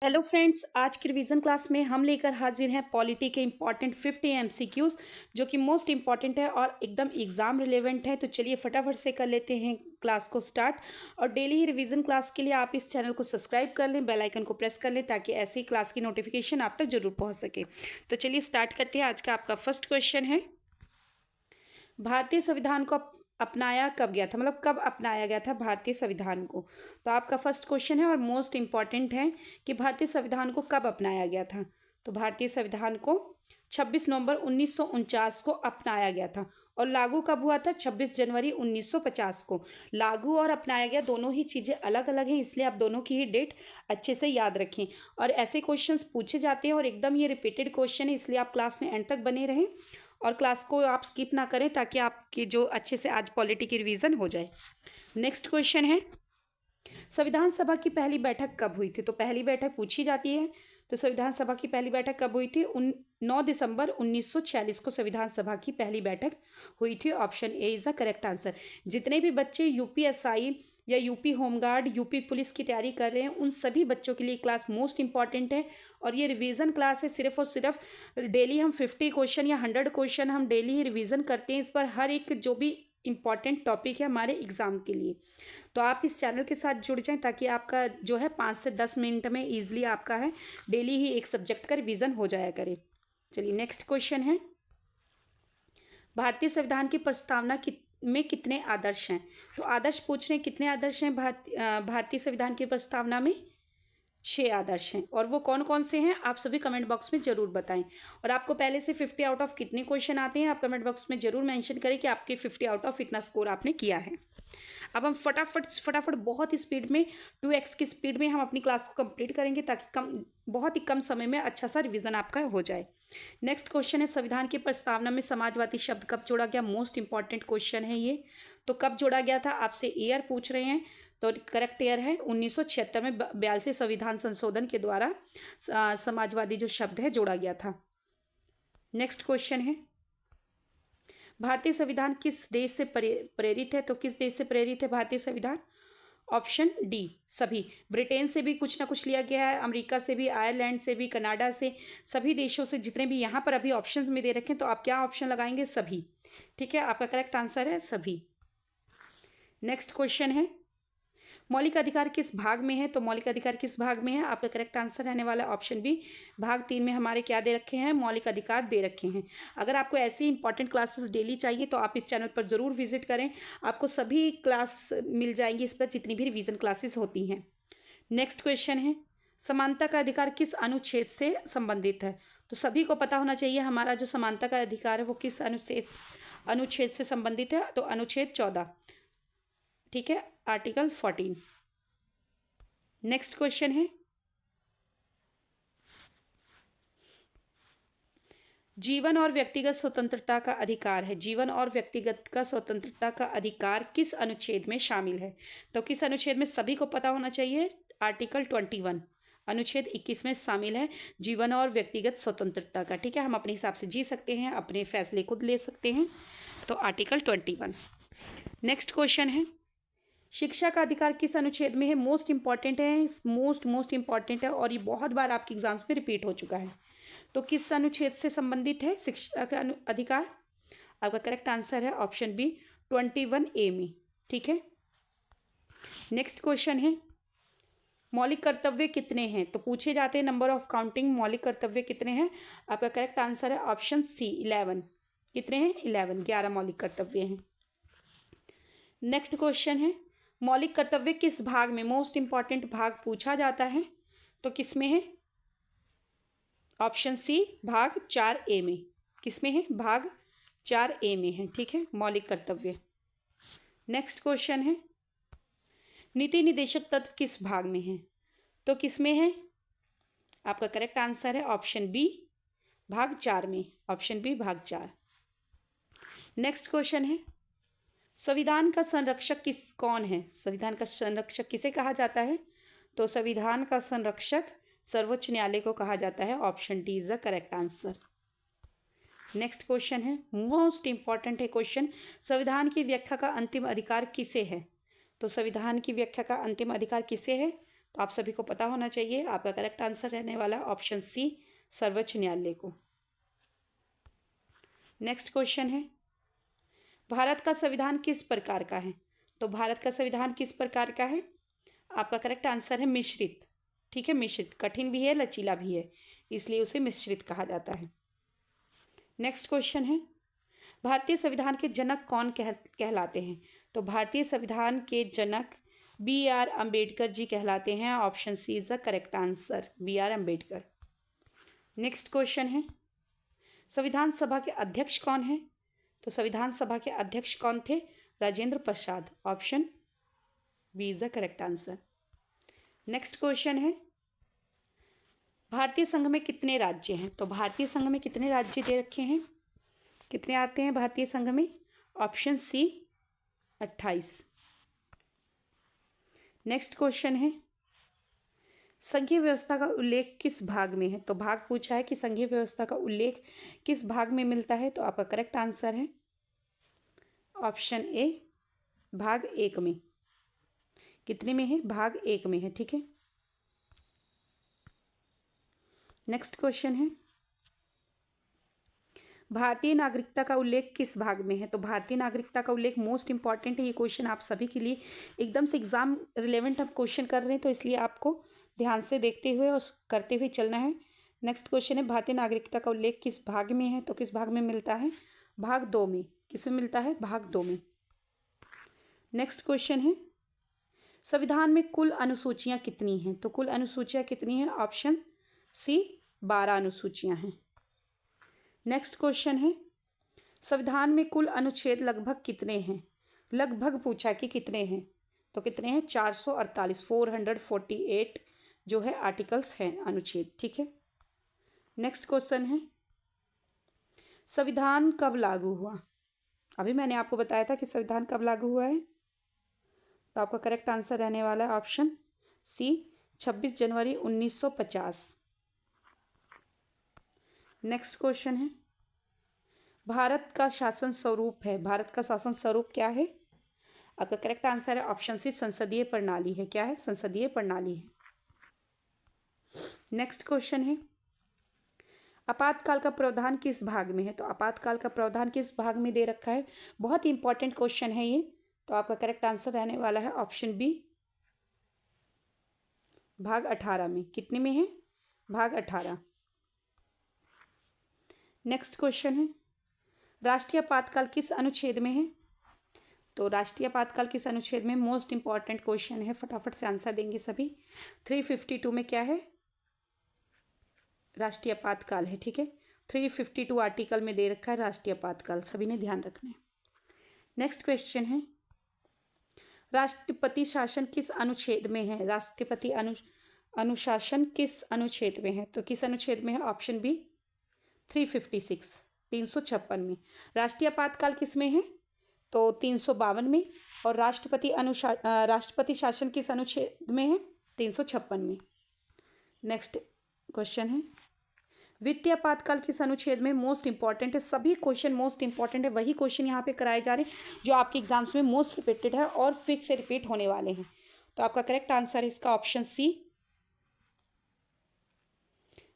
Hello friends, आज की revision class में हम लेकर हाजिर हैं पॉलिटी के इम्पॉर्टेंट 50 एमसीक्यूज जो कि मोस्ट इम्पॉर्टेंट है और एकदम एग्जाम रिलेवेंट है। तो चलिए फटाफट से कर लेते हैं क्लास को स्टार्ट। और डेली ही रिवीजन क्लास के लिए आप इस चैनल को सब्सक्राइब कर लें, बेल आइकन को प्रेस कर लें ताकि ऐसी क्लास की नोटिफिकेशन आप तक जरूर पहुंच सके। तो चलिए स्टार्ट करते हैं। आज का आपका फर्स्ट क्वेश्चन है, भारतीय संविधान को अपनाया कब गया था, मतलब कब अपनाया गया था भारतीय संविधान को। तो आपका फर्स्ट क्वेश्चन है और मोस्ट इंपॉर्टेंट है कि भारतीय संविधान को कब अपनाया गया था। तो भारतीय संविधान को 26 नवंबर 1949 को अपनाया गया था और लागू कब हुआ था? 26 जनवरी 1950 को। लागू और अपनाया गया दोनों ही चीज़ें अलग अलग हैं, इसलिए आप दोनों की ही डेट अच्छे से याद रखें। और ऐसे क्वेश्चंस पूछे जाते हैं और एकदम ये रिपीटेड क्वेश्चन है, इसलिए आप क्लास में एंड तक बने रहें और क्लास को आप स्किप ना करें ताकि आपकी जो अच्छे से आज पॉलिटी की रिवीजन हो जाए। नेक्स्ट क्वेश्चन है, संविधान सभा की पहली बैठक कब हुई थी? तो पहली बैठक पूछी जाती है। तो संविधान सभा की पहली बैठक कब हुई थी? 9 दिसंबर 1946 को संविधान सभा की पहली बैठक हुई थी। Option A is the correct answer. जितने भी बच्चे यूपीएसआई या यूपी होमगार्ड, यूपी पुलिस की तैयारी कर रहे हैं, उन सभी बच्चों के लिए क्लास मोस्ट इंपॉर्टेंट है। और ये रिवीजन क्लास है, सिर्फ और सिर्फ डेली हम 50 क्वेश्चन या 100 क्वेश्चन हम डेली ही रिवीजन करते हैं। इस पर हर एक जो भी इंपॉर्टेंट टॉपिक है हमारे एग्जाम के लिए। तो आप इस चैनल के साथ जुड़ जाएं ताकि आपका जो है 5 से 10 मिनट में ईजिली आपका है डेली ही एक सब्जेक्ट का रिवीजन हो जाया करे। चलिए नेक्स्ट क्वेश्चन है, भारतीय संविधान की प्रस्तावना में कितने आदर्श हैं? तो आदर्श पूछ रहे हैं, कितने आदर्श हैं भारतीय संविधान की प्रस्तावना में? 6 आदर्श हैं। और वो कौन कौन से हैं आप सभी कमेंट बॉक्स में जरूर बताएं। और आपको पहले से 50 आउट ऑफ कितने क्वेश्चन आते हैं आप कमेंट बॉक्स में जरूर मेंशन करें कि आपके 50 आउट ऑफ इतना स्कोर आपने किया है। अब हम फटाफट बहुत स्पीड में 2x की स्पीड में हम अपनी क्लास को कंप्लीट करेंगे ताकि बहुत ही कम समय में अच्छा सा रिवीजन आपका हो जाए। नेक्स्ट क्वेश्चन है, संविधान की प्रस्तावना में समाजवादी शब्द कब जोड़ा गया? मोस्ट इंपॉर्टेंट क्वेश्चन है ये। तो कब जोड़ा गया था? आपसे ईयर पूछ रहे हैं। तो करेक्ट ईयर है 1976 में 42 संविधान संशोधन के द्वारा समाजवादी जो शब्द है जोड़ा गया था। नेक्स्ट क्वेश्चन है, भारतीय संविधान किस देश से प्रेरित है? तो किस देश से प्रेरित है भारतीय संविधान? ऑप्शन डी सभी। ब्रिटेन से भी कुछ ना कुछ लिया गया है, अमेरिका से भी, आयरलैंड से भी, कनाडा से, सभी देशों से जितने भी यहाँ पर अभी ऑप्शंस में दे रखे हैं। तो आप क्या ऑप्शन लगाएंगे? सभी। ठीक है, आपका करेक्ट आंसर है सभी। नेक्स्ट क्वेश्चन है, मौलिक अधिकार किस भाग में है? तो मौलिक अधिकार किस भाग में है? आपका करेक्ट आंसर रहने वाला ऑप्शन बी, भाग 3 में हमारे क्या दे रखे हैं? मौलिक अधिकार दे रखे हैं। अगर आपको ऐसी इंपॉर्टेंट क्लासेस डेली चाहिए तो आप इस चैनल पर ज़रूर विजिट करें, आपको सभी क्लास मिल जाएंगी इस पर जितनी भी रिवीजन क्लासेस होती हैं। नेक्स्ट क्वेश्चन है, समानता का अधिकार किस अनुच्छेद से संबंधित है? तो सभी को पता होना चाहिए हमारा जो समानता का अधिकार है वो किस अनुच्छेद से संबंधित है। तो अनुच्छेद 14, ठीक है, आर्टिकल 14। नेक्स्ट क्वेश्चन है, जीवन और व्यक्तिगत स्वतंत्रता का अधिकार है। जीवन और व्यक्तिगत का स्वतंत्रता का अधिकार किस अनुच्छेद में शामिल है? तो किस अनुच्छेद में? सभी को पता होना चाहिए, आर्टिकल 21, अनुच्छेद 21 में शामिल है जीवन और व्यक्तिगत स्वतंत्रता का। ठीक है, हम अपने हिसाब से जी सकते हैं, अपने फैसले खुद ले सकते हैं। तो आर्टिकल 21। नेक्स्ट क्वेश्चन है, शिक्षा का अधिकार किस अनुच्छेद में है? मोस्ट इंपॉर्टेंट है, मोस्ट इंपॉर्टेंट है और ये बहुत बार आपके एग्जाम्स में रिपीट हो चुका है। तो किस अनुच्छेद से संबंधित है शिक्षा का अधिकार? आपका करेक्ट आंसर है ऑप्शन बी, 21A में। ठीक है, नेक्स्ट क्वेश्चन है, मौलिक कर्तव्य कितने हैं? तो पूछे जाते हैं नंबर ऑफ काउंटिंग, मौलिक कर्तव्य कितने हैं? आपका करेक्ट आंसर है ऑप्शन सी, 11। कितने हैं? 11 मौलिक कर्तव्य हैं। नेक्स्ट क्वेश्चन है, मौलिक कर्तव्य किस भाग में? मोस्ट इंपॉर्टेंट भाग पूछा जाता है, तो किस में है? ऑप्शन सी, भाग 4A में। किस में है? भाग 4A में है। ठीक है, मौलिक कर्तव्य। नेक्स्ट क्वेश्चन है, नीति निदेशक तत्व किस भाग में है? तो किस में है? आपका करेक्ट आंसर है ऑप्शन बी, भाग 4 में। ऑप्शन बी, भाग 4। नेक्स्ट क्वेश्चन है, संविधान का संरक्षक कौन है? संविधान का संरक्षक किसे कहा जाता है? तो संविधान का संरक्षक सर्वोच्च न्यायालय को कहा जाता है। Option D is the correct answer. Next question है, मोस्ट इंपॉर्टेंट है क्वेश्चन, संविधान की व्याख्या का अंतिम अधिकार किसे है? तो संविधान की व्याख्या का अंतिम अधिकार किसे है? तो आप सभी को पता होना चाहिए। आपका करेक्ट आंसर रहने वाला है ऑप्शन सी, सर्वोच्च न्यायालय को। नेक्स्ट क्वेश्चन है, भारत का संविधान किस प्रकार का है? तो भारत का संविधान किस प्रकार का है? आपका करेक्ट आंसर है मिश्रित। ठीक है, मिश्रित, कठिन भी है लचीला भी है, इसलिए उसे मिश्रित कहा जाता है। नेक्स्ट क्वेश्चन है, भारतीय संविधान के जनक कौन कहलाते हैं? तो भारतीय संविधान के जनक BR अम्बेडकर जी कहलाते हैं। Option C is the correct answer, BR Ambedkar. Next question है, संविधान सभा के अध्यक्ष कौन है? तो संविधान सभा के अध्यक्ष कौन थे? Rajendra Prasad. Option B is the correct answer. Next question है, भारतीय संघ में कितने राज्य हैं? तो भारतीय संघ में कितने राज्य दे रखे हैं, कितने आते हैं भारतीय संघ में? Option C 28। नेक्स्ट क्वेश्चन है, संघीय व्यवस्था का उल्लेख किस भाग में है? तो भाग पूछा है कि संघीय व्यवस्था का उल्लेख किस भाग में मिलता है, तो आपका करेक्ट आंसर है ऑप्शन ए, भाग 1 में। कितने में है? भाग 1 में है। ठीक है, नेक्स्ट क्वेश्चन है, भारतीय नागरिकता का उल्लेख किस भाग में है? तो भारतीय नागरिकता का उल्लेख मोस्ट इंपॉर्टेंट है, ये क्वेश्चन आप सभी के लिए एकदम से एग्जाम रिलेवेंट हम क्वेश्चन कर रहे हैं, तो इसलिए आपको ध्यान से देखते हुए और करते हुए चलना है। नेक्स्ट क्वेश्चन है, भारतीय नागरिकता का उल्लेख किस भाग में है? तो किस भाग में मिलता है? भाग 2 में। किस में मिलता है? भाग 2 में। नेक्स्ट क्वेश्चन है, संविधान में कुल अनुसूचियां कितनी हैं? तो कुल अनुसूचियां कितनी हैं? ऑप्शन सी 12 अनुसूचियां हैं। नेक्स्ट क्वेश्चन है, संविधान में कुल अनुच्छेद लगभग कितने हैं? लगभग पूछा कि कितने हैं, तो कितने हैं? 448, 448 जो है आर्टिकल्स हैं, अनुच्छेद। ठीक है, नेक्स्ट क्वेश्चन है, संविधान कब लागू हुआ? अभी मैंने आपको बताया था कि संविधान कब लागू हुआ है, तो आपका करेक्ट आंसर रहने वाला है ऑप्शन सी, 26 जनवरी 1950। नेक्स्ट क्वेश्चन है, भारत का शासन स्वरूप है, भारत का शासन स्वरूप क्या है? आपका करेक्ट आंसर है ऑप्शन सी, संसदीय प्रणाली है। क्या है? संसदीय प्रणाली है। नेक्स्ट क्वेश्चन है, आपातकाल का प्रावधान किस भाग में है? तो आपातकाल का प्रावधान किस भाग में दे रखा है? बहुत ही इंपॉर्टेंट क्वेश्चन है ये, तो आपका करेक्ट आंसर रहने वाला है ऑप्शन बी, भाग 18 में। कितने में है? भाग 18। नेक्स्ट क्वेश्चन है, राष्ट्रीय आपातकाल किस अनुच्छेद में है? तो राष्ट्रीय आपातकाल किस अनुच्छेद में? मोस्ट इंपॉर्टेंट क्वेश्चन है, फटाफट से आंसर देंगे सभी। 352 में क्या है? राष्ट्रीय आपातकाल है। ठीक है, 352 आर्टिकल में दे रखा है राष्ट्रीय आपातकाल, सभी ने ध्यान रखना है। नेक्स्ट क्वेश्चन है, राष्ट्रपति शासन किस अनुच्छेद में है? राष्ट्रपति अनुशासन किस अनुच्छेद में है? तो किस अनुच्छेद में है? ऑप्शन बी, 356, 356 में। राष्ट्रीय आपातकाल किस में है? तो 352 में। और राष्ट्रपति शासन किस अनुच्छेद में है? 356 में। नेक्स्ट क्वेश्चन है, वित्तीय आपातकाल किस अनुच्छेद में? मोस्ट इंपॉर्टेंट है, सभी क्वेश्चन मोस्ट इंपॉर्टेंट है, वही क्वेश्चन यहाँ पे कराए जा रहे हैं जो आपके एग्जाम्स में मोस्ट रिपीटेड है और फिर से रिपीट होने वाले हैं। तो आपका करेक्ट आंसर है इसका ऑप्शन सी।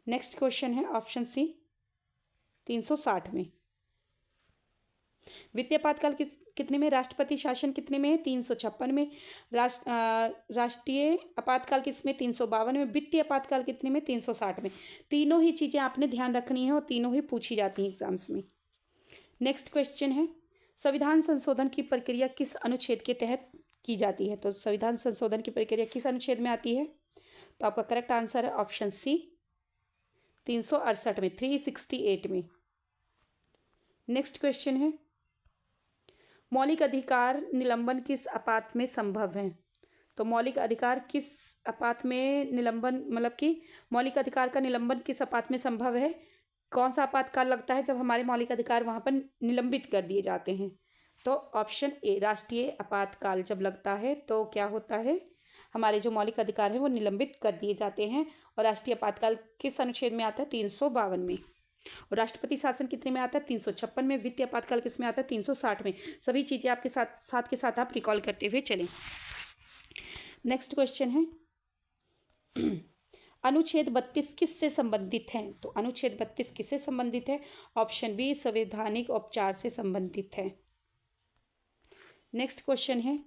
नेक्स्ट क्वेश्चन है ऑप्शन सी, 360 में। वित्तीय आपातकाल कितने में? राष्ट्रपति शासन कितने में है? 356 में। राष्ट्रीय आपातकाल किसमें? 352 में। वित्तीय आपातकाल कितने में? 360 में। तीनों ही चीज़ें आपने ध्यान रखनी है और तीनों ही पूछी जाती हैं एग्जाम्स में। नेक्स्ट क्वेश्चन है, संविधान संशोधन की प्रक्रिया किस अनुच्छेद के तहत की जाती है? तो संविधान संशोधन की प्रक्रिया किस अनुच्छेद में आती है? तो आपका करेक्ट आंसर है ऑप्शन सी, 368 में, 368 में। नेक्स्ट क्वेश्चन है, मौलिक अधिकार निलंबन किस आपात में संभव है? तो मौलिक अधिकार किस आपात में निलंबन, मतलब कि मौलिक अधिकार का निलंबन किस आपात में संभव है? कौन सा आपातकाल लगता है जब हमारे मौलिक अधिकार वहाँ पर निलंबित कर दिए जाते हैं? तो ऑप्शन ए, राष्ट्रीय आपातकाल जब लगता है तो क्या होता है? हमारे जो मौलिक अधिकार है वो निलंबित कर दिए जाते हैं। और राष्ट्रीय आपातकाल किस अनुच्छेद में आता है? 352 में। और राष्ट्रपति शासन कितने में आता है? 356 में। वित्तीय आपातकाल किस में आता है? 360 में। सभी चीज़ें आपके साथ के साथ आप रिकॉल करते हुए चलें। नेक्स्ट क्वेश्चन है, अनुच्छेद 32 किससे संबंधित है? तो अनुच्छेद 32 किससे संबंधित है? ऑप्शन बी संवैधानिक उपचार से संबंधित है। नेक्स्ट क्वेश्चन है,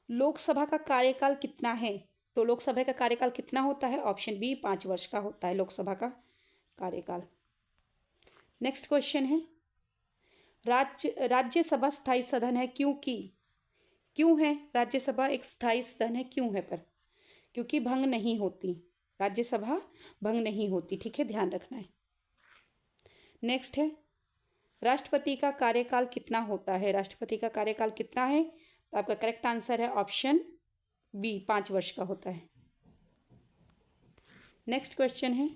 लोकसभा का कार्यकाल कितना है? तो लोकसभा का कार्यकाल कितना होता है? ऑप्शन बी 5 वर्ष का होता है लोकसभा का कार्यकाल। नेक्स्ट क्वेश्चन है, राज्यसभा स्थायी सदन है क्यों है राज्यसभा एक स्थायी सदन है, क्यों है? पर क्योंकि भंग नहीं होती, राज्यसभा भंग नहीं होती, ठीक है, ध्यान रखना है। नेक्स्ट है, राष्ट्रपति का कार्यकाल कितना होता है? राष्ट्रपति का कार्यकाल कितना है? तो आपका करेक्ट आंसर है ऑप्शन बी 5 वर्ष का होता है। नेक्स्ट क्वेश्चन है,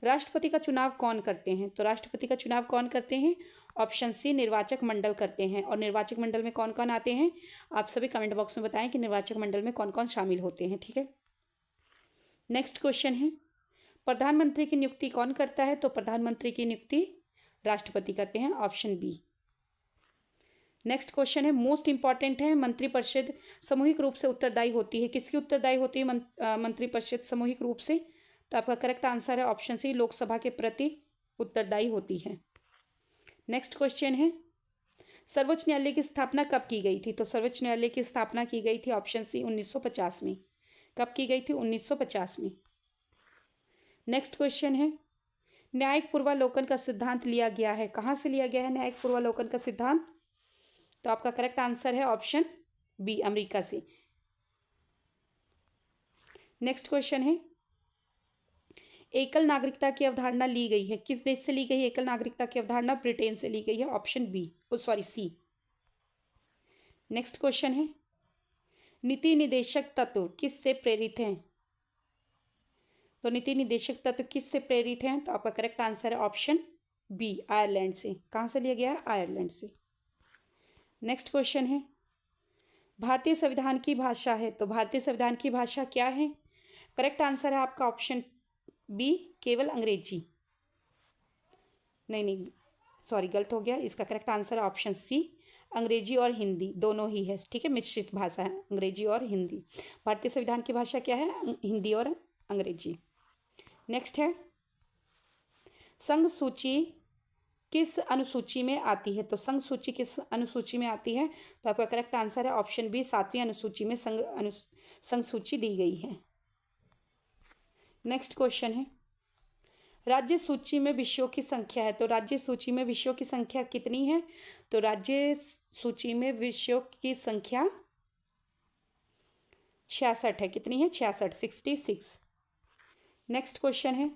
राष्ट्रपति का चुनाव कौन करते हैं? तो राष्ट्रपति का चुनाव कौन करते हैं? ऑप्शन सी निर्वाचक मंडल करते हैं। और निर्वाचक मंडल में कौन कौन आते हैं? आप सभी कमेंट बॉक्स में बताएं कि निर्वाचक मंडल में कौन कौन शामिल होते हैं, ठीक है। नेक्स्ट क्वेश्चन है, प्रधानमंत्री की नियुक्ति कौन करता है? तो प्रधानमंत्री की नियुक्ति राष्ट्रपति करते हैं, ऑप्शन बी। नेक्स्ट क्वेश्चन है, मोस्ट इंपॉर्टेंट है, मंत्रिपरिषद सामूहिक रूप से उत्तरदायी होती है, किसकी उत्तरदायी होती है मंत्रिपरिषद सामूहिक रूप से? तो आपका करेक्ट आंसर है ऑप्शन सी लोकसभा के प्रति उत्तरदायी होती है। नेक्स्ट क्वेश्चन है, सर्वोच्च न्यायालय की स्थापना कब की गई थी? तो सर्वोच्च न्यायालय की स्थापना की गई थी ऑप्शन सी 1950 में। कब की गई थी? 1950 में। नेक्स्ट क्वेश्चन है, न्यायिक पूर्वालोकन का सिद्धांत लिया गया है, कहाँ से लिया गया है न्यायिक पूर्वालोकन का सिद्धांत? तो आपका करेक्ट आंसर है ऑप्शन बी अमेरिका से। नेक्स्ट क्वेश्चन है, एकल नागरिकता की अवधारणा ली गई है, किस देश से ली गई है एकल नागरिकता की अवधारणा? ब्रिटेन से ली गई है, option B C. Next question है, नीति निदेशक तत्व किससे प्रेरित हैं? तो नीति निदेशक तत्व किससे प्रेरित हैं? तो आपका करेक्ट आंसर है ऑप्शन बी आयरलैंड से। कहाँ से लिया गया है? आयरलैंड से। नेक्स्ट क्वेश्चन है, भारतीय संविधान की भाषा है, तो भारतीय संविधान की भाषा क्या है? करेक्ट आंसर है आपका ऑप्शन बी केवल अंग्रेजी। नहीं सॉरी गलत हो गया, इसका करेक्ट आंसर है ऑप्शन सी अंग्रेजी और हिंदी दोनों ही है, ठीक है, मिश्रित भाषा है अंग्रेजी और हिंदी। भारतीय संविधान की भाषा क्या है? हिंदी और अंग्रेजी। नेक्स्ट है, संघ सूची किस अनुसूची में आती है? तो संघ सूची किस अनुसूची में आती है? तो आपका करेक्ट आंसर है ऑप्शन बी 7वीं अनुसूची में संघ सूची दी गई है। नेक्स्ट क्वेश्चन है, राज्य सूची में विषयों की संख्या है, तो राज्य सूची में विषयों की संख्या कितनी है? तो राज्य सूची में विषयों की संख्या 66 है। कितनी है? 66। नेक्स्ट क्वेश्चन है,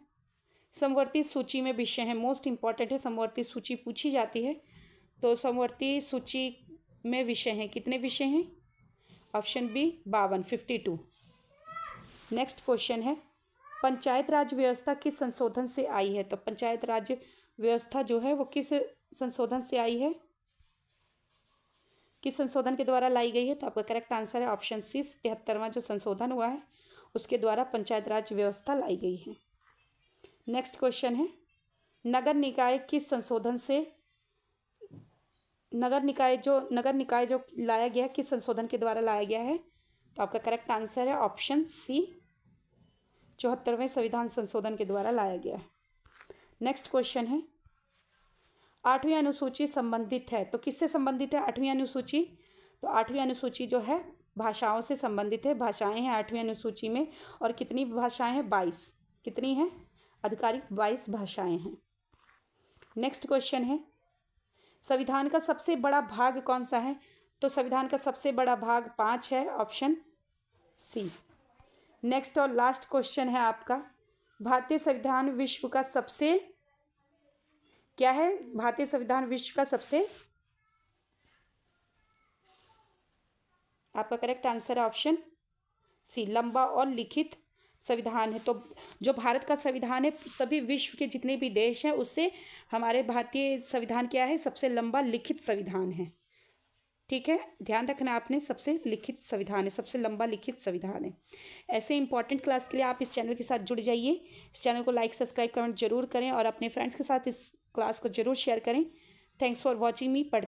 समवर्ती सूची में विषय है, मोस्ट इंपॉर्टेंट है, समवर्ती सूची पूछी जाती है, तो समवर्ती सूची में विषय हैं, कितने विषय हैं? Option B 52। नेक्स्ट क्वेश्चन है, पंचायत राज व्यवस्था किस संशोधन से आई है? तो पंचायत राज व्यवस्था जो है वो किस संशोधन से आई है, किस संशोधन के द्वारा लाई गई है? तो आपका करेक्ट आंसर है ऑप्शन सी 73वां जो संशोधन हुआ है उसके द्वारा पंचायत राज व्यवस्था लाई गई है। नेक्स्ट क्वेश्चन है, नगर निकाय किस संशोधन से नगर निकाय जो लाया गया किस संशोधन के द्वारा लाया गया है? तो आपका करेक्ट आंसर है ऑप्शन सी 74वें संविधान संशोधन के द्वारा लाया गया है। नेक्स्ट क्वेश्चन है, 8वीं अनुसूची संबंधित है, तो किससे संबंधित है 8वीं अनुसूची? तो 8वीं अनुसूची जो है भाषाओं से संबंधित है, भाषाएं हैं 8वीं अनुसूची में, और कितनी भाषाएं हैं? 22। कितनी हैं? आधिकारिक 22 भाषाएं हैं। नेक्स्ट क्वेश्चन है, संविधान का सबसे बड़ा भाग कौन सा है? तो संविधान का सबसे बड़ा भाग 5 है, ऑप्शन सी। नेक्स्ट और लास्ट क्वेश्चन है आपका, भारतीय संविधान विश्व का सबसे क्या है? भारतीय संविधान विश्व का सबसे, आपका करेक्ट आंसर है ऑप्शन सी लंबा और लिखित संविधान है। तो जो भारत का संविधान है सभी विश्व के जितने भी देश हैं उससे हमारे भारतीय संविधान क्या है? सबसे लंबा लिखित संविधान है, ठीक है, ध्यान रखना आपने, सबसे लिखित संविधान है, सबसे लंबा लिखित संविधान है। ऐसे इंपॉर्टेंट क्लास के लिए आप इस चैनल के साथ जुड़ जाइए। इस चैनल को लाइक सब्सक्राइब कमेंट जरूर करें और अपने फ्रेंड्स के साथ इस क्लास को जरूर शेयर करें। Thanks for watching me.